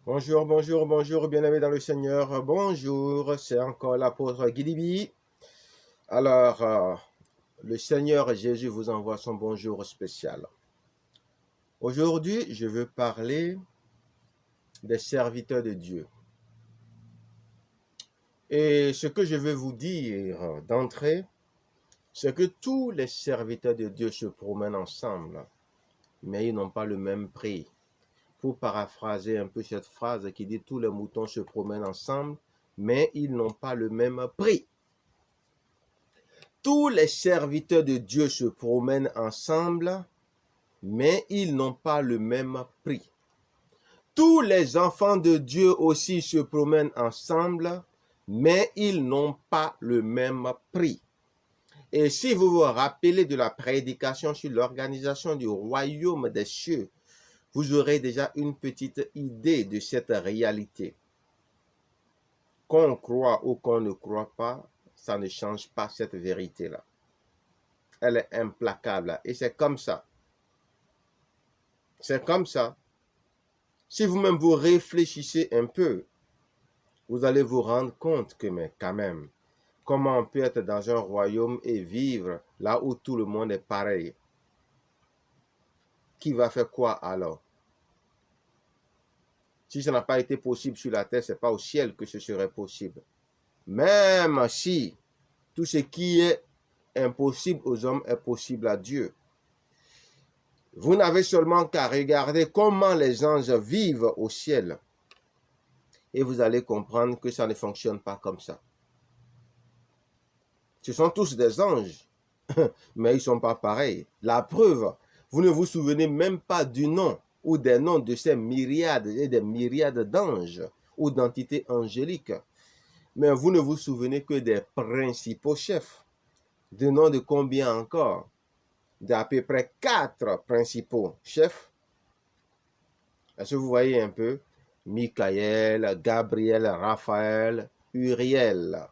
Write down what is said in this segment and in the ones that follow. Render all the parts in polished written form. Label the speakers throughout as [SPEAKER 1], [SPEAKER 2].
[SPEAKER 1] Bonjour, bonjour, bonjour, bien-aimés dans le Seigneur. Bonjour, c'est encore l'apôtre Guidibi. Alors, le Seigneur Jésus vous envoie son bonjour spécial. Aujourd'hui, je veux parler des serviteurs de Dieu. Et ce que je veux vous dire d'entrée, c'est que tous les serviteurs de Dieu se promènent ensemble, mais ils n'ont pas le même prix. Pour paraphraser un peu cette phrase qui dit tous les moutons se promènent ensemble, mais ils n'ont pas le même prix. Tous les serviteurs de Dieu se promènent ensemble, mais ils n'ont pas le même prix. Tous les enfants de Dieu aussi se promènent ensemble, mais ils n'ont pas le même prix. Et si vous vous rappelez de la prédication sur l'organisation du royaume des cieux, vous aurez déjà une petite idée de cette réalité. Qu'on croit ou qu'on ne croit pas, ça ne change pas cette vérité-là. Elle est implacable et c'est comme ça. C'est comme ça. Si vous-même vous réfléchissez un peu, vous allez vous rendre compte que, mais quand même, comment on peut être dans un royaume et vivre là où tout le monde est pareil? Qui va faire quoi alors? Si ça n'a pas été possible sur la terre, ce n'est pas au ciel que ce serait possible. Même si tout ce qui est impossible aux hommes est possible à Dieu. Vous n'avez seulement qu'à regarder comment les anges vivent au ciel et vous allez comprendre que ça ne fonctionne pas comme ça. Ce sont tous des anges, mais ils ne sont pas pareils. La preuve, vous ne vous souvenez même pas du nom ou des noms de ces myriades et des myriades d'anges ou d'entités angéliques. Mais vous ne vous souvenez que des principaux chefs. De nom de combien encore? D'à peu près 4 principaux chefs. Est-ce que vous voyez un peu? Michael, Gabriel, Raphaël, Uriel.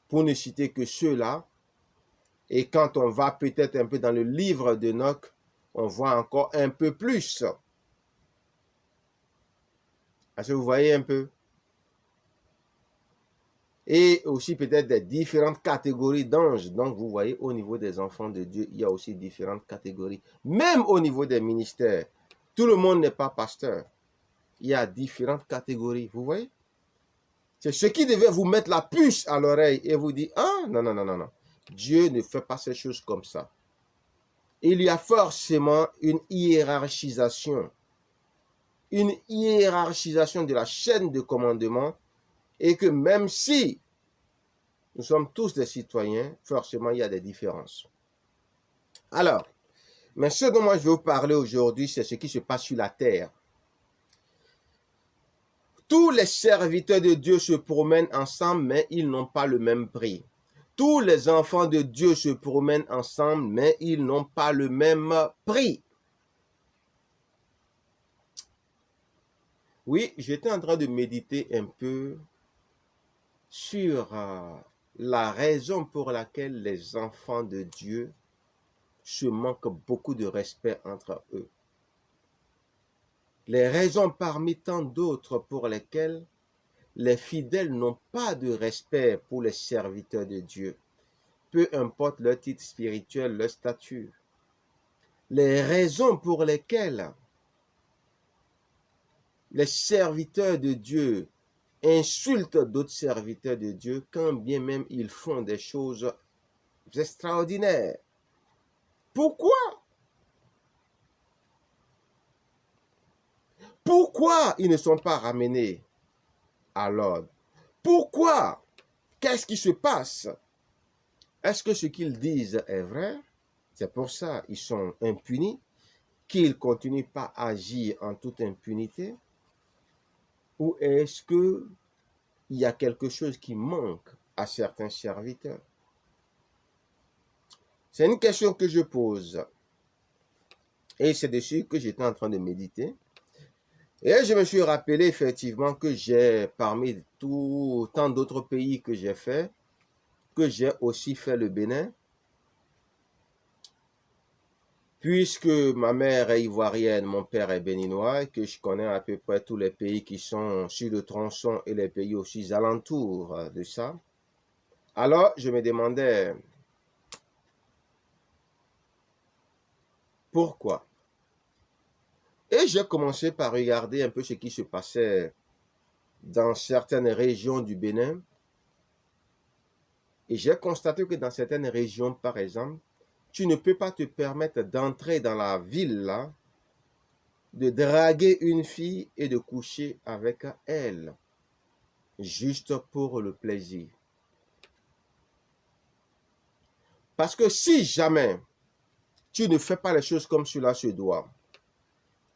[SPEAKER 1] Pour ne citer que ceux-là. Et quand on va peut-être un peu dans le livre d'Enoch, on voit encore un peu plus. Est-ce que vous voyez un peu? Et aussi peut-être des différentes catégories d'anges. Donc vous voyez, au niveau des enfants de Dieu, il y a aussi différentes catégories. Même au niveau des ministères, tout le monde n'est pas pasteur. Il y a différentes catégories, vous voyez? C'est ce qui devait vous mettre la puce à l'oreille et vous dire, ah, non, non, non, non, non. Dieu ne fait pas ces choses comme ça. Il y a forcément une hiérarchisation de la chaîne de commandement et que même si nous sommes tous des citoyens, forcément il y a des différences. Alors, mais ce dont moi je vais vous parler aujourd'hui, c'est ce qui se passe sur la terre. Tous les serviteurs de Dieu se promènent ensemble, mais ils n'ont pas le même prix. Tous les enfants de Dieu se promènent ensemble, mais ils n'ont pas le même prix. Oui, j'étais en train de méditer un peu sur la raison pour laquelle les enfants de Dieu se manquent beaucoup de respect entre eux. Les raisons parmi tant d'autres pour lesquelles les fidèles n'ont pas de respect pour les serviteurs de Dieu, peu importe leur titre spirituel, leur statut. Les raisons pour lesquelles les serviteurs de Dieu insultent d'autres serviteurs de Dieu, quand bien même ils font des choses extraordinaires. Pourquoi? Pourquoi ils ne sont pas ramenés à l'ordre? Pourquoi? Qu'est-ce qui se passe? Est-ce que ce qu'ils disent est vrai? C'est pour ça qu'ils sont impunis, qu'ils ne continuent pas à agir en toute impunité? Ou est-ce qu'il y a quelque chose qui manque à certains serviteurs? C'est une question que je pose. Et c'est dessus que j'étais en train de méditer. Et je me suis rappelé effectivement que j'ai, parmi tant d'autres pays que j'ai fait, que j'ai aussi fait le Bénin. Puisque ma mère est ivoirienne, mon père est béninois, et que je connais à peu près tous les pays qui sont sur le tronçon et les pays aussi alentours de ça, alors je me demandais pourquoi. Et j'ai commencé par regarder un peu ce qui se passait dans certaines régions du Bénin. Et j'ai constaté que dans certaines régions, par exemple, tu ne peux pas te permettre d'entrer dans la ville là, de draguer une fille et de coucher avec elle, juste pour le plaisir. Parce que si jamais tu ne fais pas les choses comme cela se doit,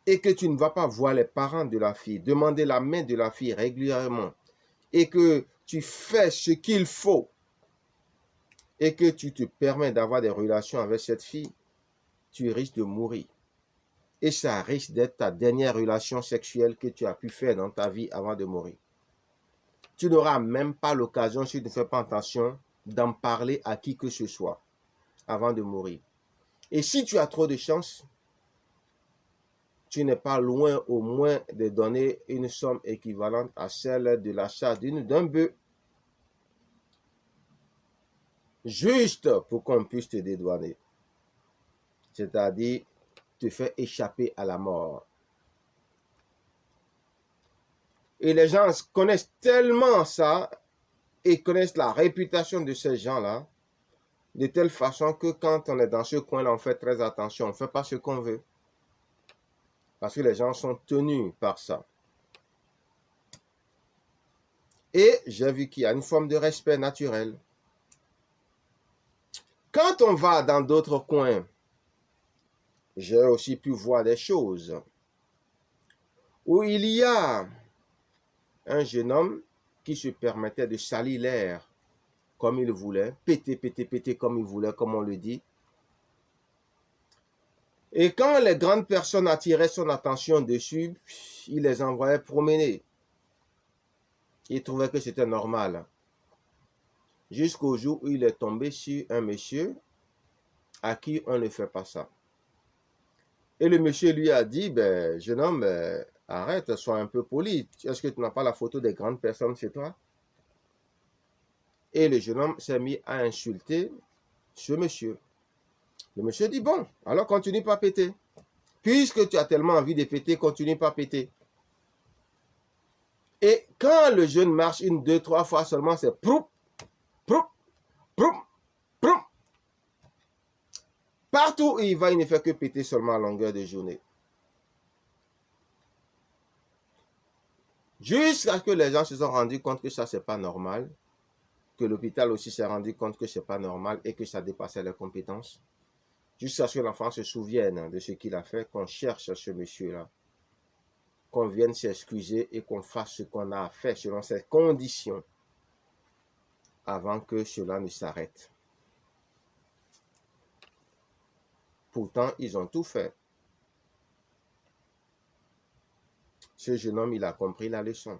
[SPEAKER 1] et que tu ne vas pas voir les parents de la fille, demander la main de la fille régulièrement, et que tu fais ce qu'il faut, et que tu te permets d'avoir des relations avec cette fille, tu risques de mourir. Et ça risque d'être ta dernière relation sexuelle que tu as pu faire dans ta vie avant de mourir. Tu n'auras même pas l'occasion, si tu ne fais pas attention, d'en parler à qui que ce soit avant de mourir. Et si tu as trop de chance, tu n'es pas loin au moins de donner une somme équivalente à celle de l'achat d'un bœuf, juste pour qu'on puisse te dédouaner. C'est-à-dire te faire échapper à la mort. Et les gens connaissent tellement ça et connaissent la réputation de ces gens-là, de telle façon que quand on est dans ce coin-là, on fait très attention, on ne fait pas ce qu'on veut. Parce que les gens sont tenus par ça. Et j'ai vu qu'il y a une forme de respect naturel. Quand on va dans d'autres coins, j'ai aussi pu voir des choses où il y a un jeune homme qui se permettait de salir l'air comme il voulait, péter comme il voulait, comme on le dit. Et quand les grandes personnes attiraient son attention dessus, il les envoyait promener. Il trouvait que c'était normal. Jusqu'au jour où il est tombé sur un monsieur à qui on ne fait pas ça. Et le monsieur lui a dit, ben, jeune homme, arrête, sois un peu poli. Est-ce que tu n'as pas la photo des grandes personnes chez toi? Et le jeune homme s'est mis à insulter ce monsieur. Le monsieur dit, bon, alors continue pas à péter. Puisque tu as tellement envie de péter, continue pas à péter. Et quand le jeune marche une, deux, trois fois seulement, c'est proup, proup, proup, proup. Partout où il va, il ne fait que péter seulement à longueur de journée. Jusqu'à ce que les gens se sont rendus compte que ça, c'est pas normal. Que l'hôpital aussi s'est rendu compte que c'est pas normal et que ça dépassait leurs compétences. Jusqu'à ce que l'enfant se souvienne de ce qu'il a fait, qu'on cherche ce monsieur-là. Qu'on vienne s'excuser et qu'on fasse ce qu'on a fait selon ces conditions avant que cela ne s'arrête. Pourtant, ils ont tout fait. Ce jeune homme, il a compris la leçon.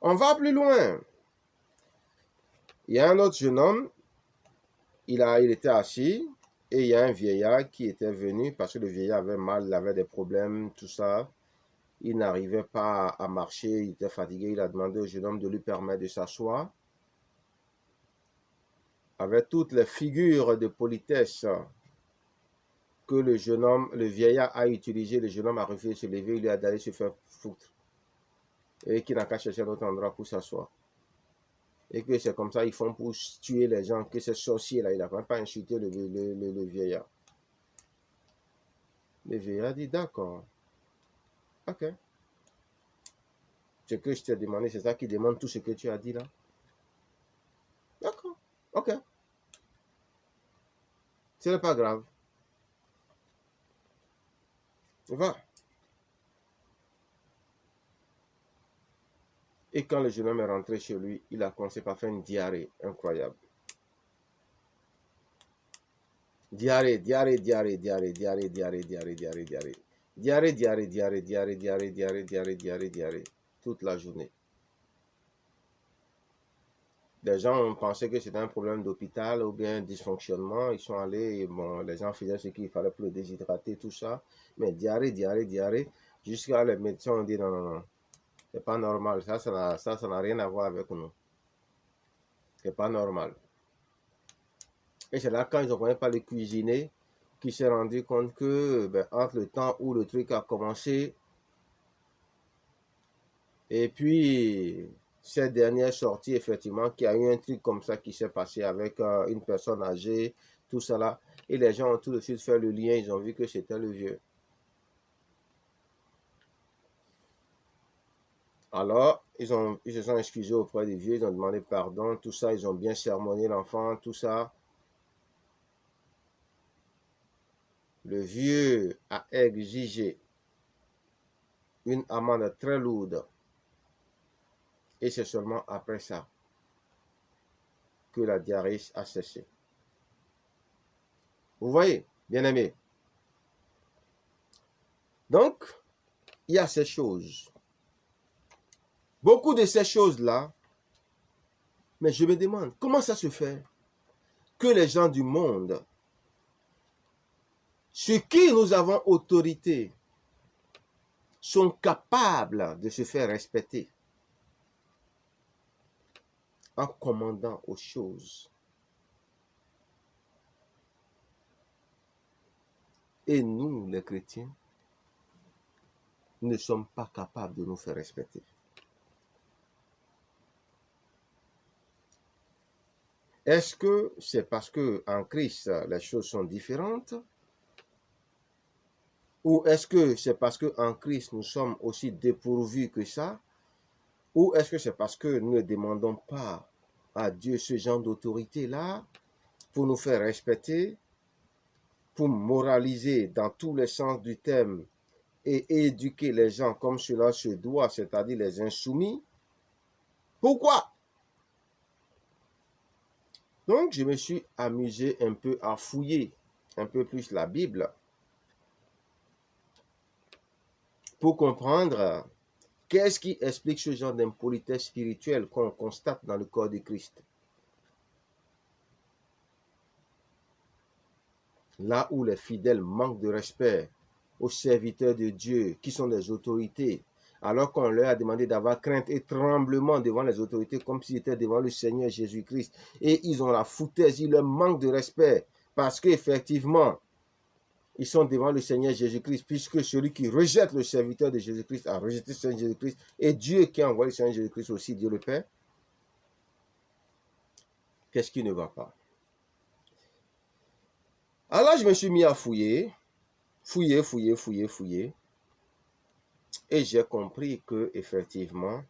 [SPEAKER 1] On va plus loin. Il y a un autre jeune homme, il était assis et il y a un vieillard qui était venu parce que le vieillard avait mal, il avait des problèmes, tout ça. Il n'arrivait pas à marcher, il était fatigué. Il a demandé au jeune homme de lui permettre de s'asseoir. Avec toutes les figures de politesse que le jeune homme, le vieillard a utilisé, le jeune homme a refusé de se lever, il lui a d'aller se faire foutre. Et qu'il n'a qu'à chercher un autre endroit pour s'asseoir. Et que c'est comme ça ils font pour tuer les gens, que ces sorciers-là, il n'a même pas insulté le vieillard. Le vieillard dit, d'accord, ok. Ce que je t'ai demandé, c'est ça qui demande tout ce que tu as dit là. D'accord, ok. Ce n'est pas grave. Va. Et quand le jeune homme est rentré chez lui, il a commencé par faire une diarrhée incroyable. Diarrhée toute la journée. Des gens ont pensé que c'était un problème d'hôpital ou bien un dysfonctionnement. Ils sont allés, et bon, les gens faisaient ce qu'il fallait pour le déshydrater, tout ça. Mais diarrhée, diarrhée, diarrhée, jusqu'à les médecins ont dit non, non, non, c'est pas normal. Ça n'a rien à voir avec nous. C'est pas normal. Et c'est là, quand ils ne comprenaient pas le cuisiner, qu'ils s'est rendu compte que, ben, entre le temps où le truc a commencé, et puis, cette dernière sortie, effectivement, qu'il y a eu un truc comme ça qui s'est passé avec une personne âgée, tout ça là. Et les gens ont tout de suite fait le lien, ils ont vu que c'était le vieux. Alors, ils se sont excusés auprès des vieux, ils ont demandé pardon, tout ça, ils ont bien sermonné l'enfant, tout ça. Le vieux a exigé une amende très lourde. Et c'est seulement après ça que la diarrhée a cessé. Vous voyez, bien aimé. Donc, il y a ces choses. Beaucoup de ces choses-là, mais je me demande, comment ça se fait que les gens du monde, sur qui nous avons autorité, sont capables de se faire respecter en commandant aux choses. Et nous, les chrétiens, ne sommes pas capables de nous faire respecter. Est-ce que c'est parce qu'en Christ, les choses sont différentes? Ou est-ce que c'est parce qu'en Christ, nous sommes aussi dépourvus que ça? Ou est-ce que c'est parce que nous ne demandons pas à Dieu ce genre d'autorité-là pour nous faire respecter, pour moraliser dans tous les sens du terme et éduquer les gens comme cela se doit, c'est-à-dire les insoumis? Pourquoi? Donc, je me suis amusé un peu à fouiller un peu plus la Bible pour comprendre qu'est-ce qui explique ce genre d'impolitesse spirituelle qu'on constate dans le corps de Christ. Là où les fidèles manquent de respect aux serviteurs de Dieu, qui sont des autorités, alors qu'on leur a demandé d'avoir crainte et tremblement devant les autorités, comme s'ils étaient devant le Seigneur Jésus-Christ. Et ils ont la foutaise, ils leur manquent de respect, parce qu'effectivement, ils sont devant le Seigneur Jésus-Christ, puisque celui qui rejette le serviteur de Jésus-Christ a rejeté le Seigneur Jésus-Christ, et Dieu qui a envoyé le Seigneur Jésus-Christ aussi, Dieu le Père. Qu'est-ce qui ne va pas? Alors je me suis mis à fouiller, et j'ai compris que effectivement,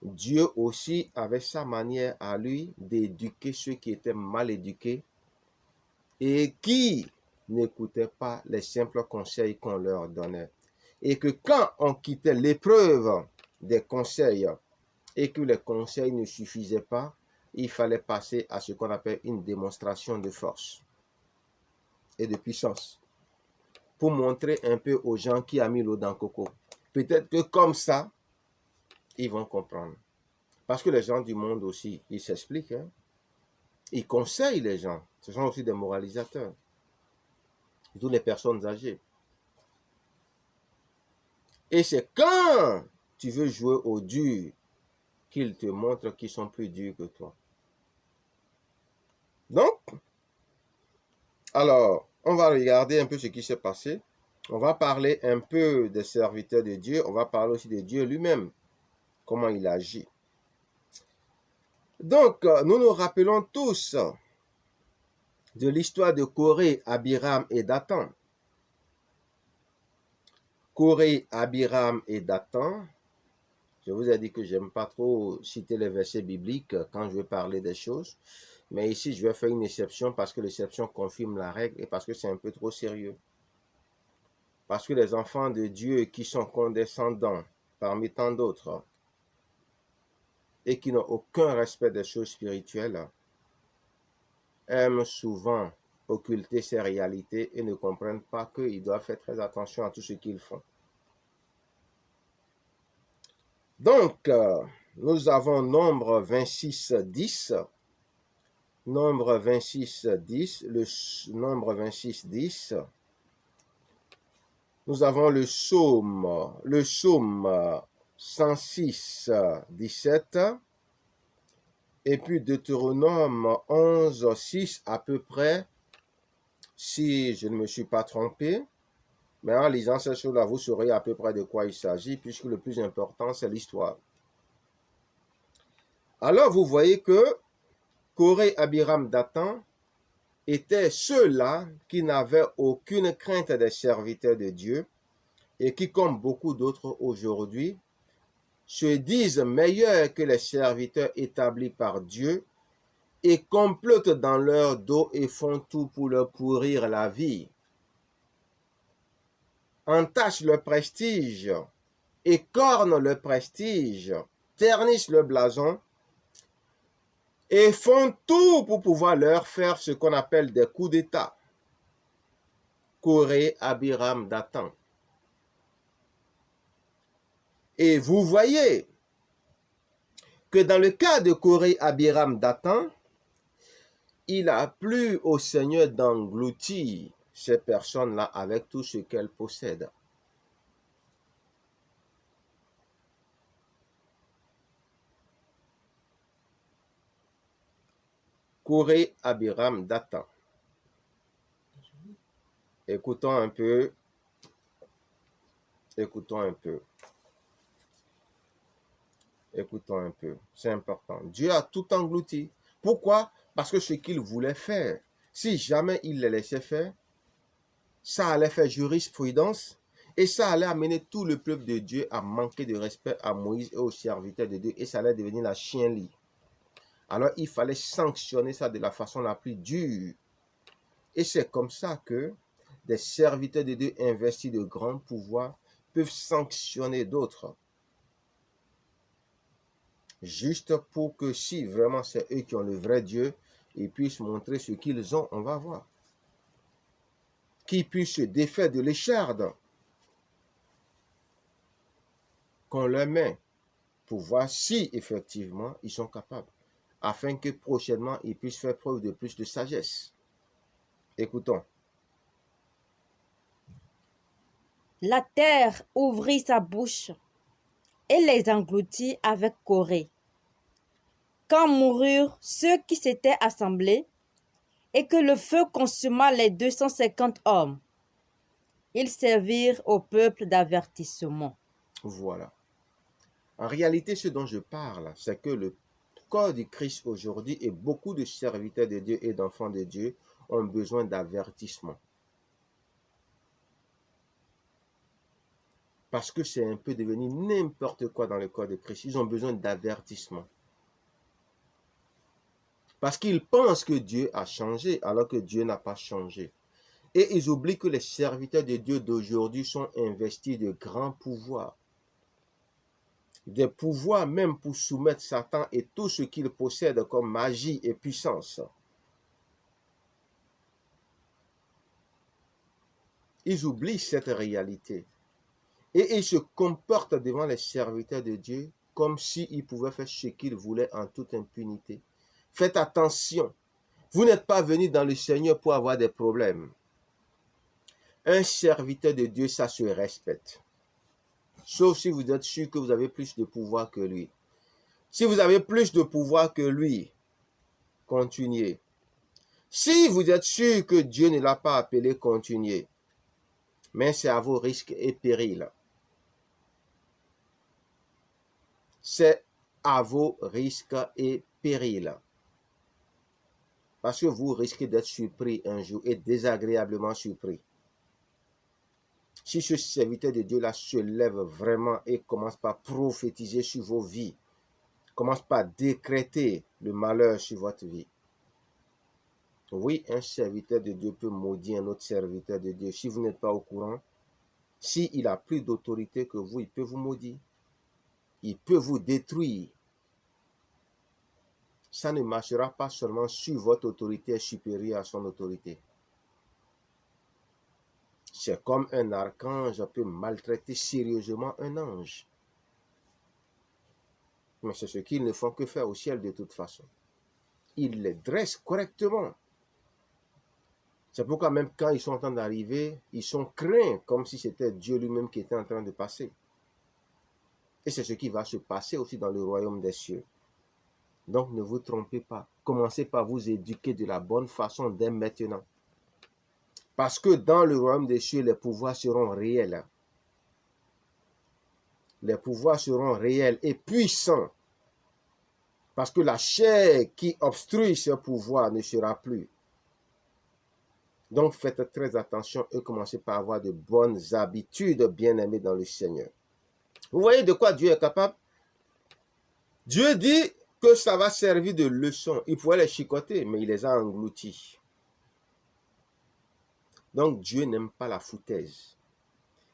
[SPEAKER 1] Dieu aussi avait sa manière à lui d'éduquer ceux qui étaient mal éduqués et qui n'écoutaient pas les simples conseils qu'on leur donnait. Et que quand on quittait l'épreuve des conseils et que les conseils ne suffisaient pas, il fallait passer à ce qu'on appelle une démonstration de force et de puissance pour montrer un peu aux gens qui a mis l'eau dans le coco. Peut-être que comme ça, ils vont comprendre. Parce que les gens du monde aussi, ils s'expliquent. Hein? Ils conseillent les gens. Ce sont aussi des moralisateurs. Toutes les personnes âgées. Et c'est quand tu veux jouer au dur qu'ils te montrent qu'ils sont plus durs que toi. Donc, alors, on va regarder un peu ce qui s'est passé. On va parler un peu des serviteurs de Dieu. On va parler aussi de Dieu lui-même. Comment il agit. Donc, nous nous rappelons tous de l'histoire de Corée, Abiram et Dathan. Corée, Abiram et Dathan. Je vous ai dit que j'aime pas trop citer les versets bibliques quand je vais parler des choses. Mais ici, je vais faire une exception parce que l'exception confirme la règle et parce que c'est un peu trop sérieux. Parce que les enfants de Dieu qui sont condescendants parmi tant d'autres et qui n'ont aucun respect des choses spirituelles aiment souvent occulter ces réalités et ne comprennent pas qu'ils doivent faire très attention à tout ce qu'ils font. Donc, Nous avons Nombre 26, 10. Nombre 26, 10. Nombre 26, 10. Nous avons le psaume 106, 17. Et puis Deutéronome 11, 6 à peu près, si je ne me suis pas trompé. Mais en lisant ces choses-là, vous saurez à peu près de quoi il s'agit, puisque le plus important, c'est l'histoire. Alors, vous voyez que Coré, Abiram, Dathan étaient ceux-là qui n'avaient aucune crainte des serviteurs de Dieu et qui, comme beaucoup d'autres aujourd'hui, se disent meilleurs que les serviteurs établis par Dieu et complotent dans leur dos et font tout pour leur pourrir la vie, entachent le prestige, écornent le prestige, ternissent le blason et font tout pour pouvoir leur faire ce qu'on appelle des coups d'État. Coré, Abiram, Dathan. Et vous voyez que dans le cas de Coré, Abiram, Dathan, il a plu au Seigneur d'engloutir ces personnes-là avec tout ce qu'elles possèdent. Coré, Abiram, Dathan. Écoutons un peu. Écoutons un peu. Écoutons un peu. C'est important. Dieu a tout englouti. Pourquoi? Parce que ce qu'il voulait faire, si jamais il les laissait faire, ça allait faire jurisprudence et ça allait amener tout le peuple de Dieu à manquer de respect à Moïse et aux serviteurs de Dieu et ça allait devenir la chienlit. Alors il fallait sanctionner ça de la façon la plus dure. Et c'est comme ça que des serviteurs de Dieu investis de grands pouvoirs peuvent sanctionner d'autres. Juste pour que si vraiment c'est eux qui ont le vrai Dieu, ils puissent montrer ce qu'ils ont, on va voir. Qu'ils puissent se défaire de l'écharde qu'on leur met pour voir si effectivement ils sont capables, afin que prochainement ils puissent faire preuve de plus de sagesse. Écoutons.
[SPEAKER 2] La terre ouvrit sa bouche et les engloutit avec Corée. Quand moururent ceux qui s'étaient assemblés et que le feu consuma les 250 hommes, ils servirent au peuple d'avertissement.
[SPEAKER 1] Voilà. En réalité, ce dont je parle, c'est que le corps du Christ aujourd'hui et beaucoup de serviteurs de Dieu et d'enfants de Dieu ont besoin d'avertissement. Parce que c'est un peu devenu n'importe quoi dans le corps de Christ. Ils ont besoin d'avertissement. Parce qu'ils pensent que Dieu a changé alors que Dieu n'a pas changé. Et ils oublient que les serviteurs de Dieu d'aujourd'hui sont investis de grands pouvoirs. Des pouvoirs même pour soumettre Satan et tout ce qu'il possède comme magie et puissance. Ils oublient cette réalité. Et ils se comportent devant les serviteurs de Dieu comme s'ils pouvaient faire ce qu'ils voulaient en toute impunité. Faites attention. Vous n'êtes pas venu dans le Seigneur pour avoir des problèmes. Un serviteur de Dieu, ça se respecte. Sauf si vous êtes sûr que vous avez plus de pouvoir que lui. Si vous avez plus de pouvoir que lui, continuez. Si vous êtes sûr que Dieu ne l'a pas appelé, continuez. Mais c'est à vos risques et périls. C'est à vos risques et périls. Parce que vous risquez d'être surpris un jour et désagréablement surpris. Si ce serviteur de Dieu-là se lève vraiment et commence par prophétiser sur vos vies, commence par décréter le malheur sur votre vie. Oui, un serviteur de Dieu peut maudire un autre serviteur de Dieu. Si vous n'êtes pas au courant, s'il a plus d'autorité que vous, il peut vous maudire. Il peut vous détruire. Ça ne marchera pas seulement sur votre autorité supérieure à son autorité. C'est comme un archange peut maltraiter sérieusement un ange. Mais c'est ce qu'ils ne font que faire au ciel de toute façon. Ils les dressent correctement. C'est pourquoi même quand ils sont en train d'arriver, ils sont craints comme si c'était Dieu lui-même qui était en train de passer. Et c'est ce qui va se passer aussi dans le royaume des cieux. Donc ne vous trompez pas. Commencez par vous éduquer de la bonne façon dès maintenant. Parce que dans le royaume des cieux, les pouvoirs seront réels. Les pouvoirs seront réels et puissants. Parce que la chair qui obstrue ce pouvoir ne sera plus. Donc faites très attention et commencez par avoir de bonnes habitudes, bien-aimés dans le Seigneur. Vous voyez de quoi Dieu est capable? Dieu dit que ça va servir de leçon. Il pouvait les chicoter, mais il les a engloutis. Donc Dieu n'aime pas la foutaise.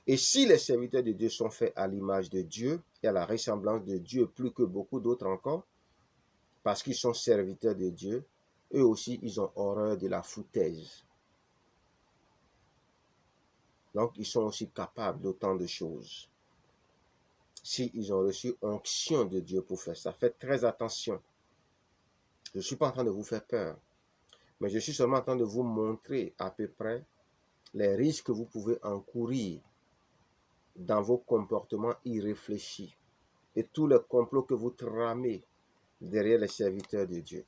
[SPEAKER 1] Et si les serviteurs de Dieu sont faits à l'image de Dieu et à la ressemblance de Dieu plus que beaucoup d'autres encore, parce qu'ils sont serviteurs de Dieu, eux aussi, ils ont horreur de la foutaise. Donc, ils sont aussi capables d'autant de choses. S'ils ont reçu onction de Dieu pour faire ça, faites très attention. Je ne suis pas en train de vous faire peur, mais je suis seulement en train de vous montrer à peu près les risques que vous pouvez encourir dans vos comportements irréfléchis et tous les complots que vous tramez derrière les serviteurs de Dieu.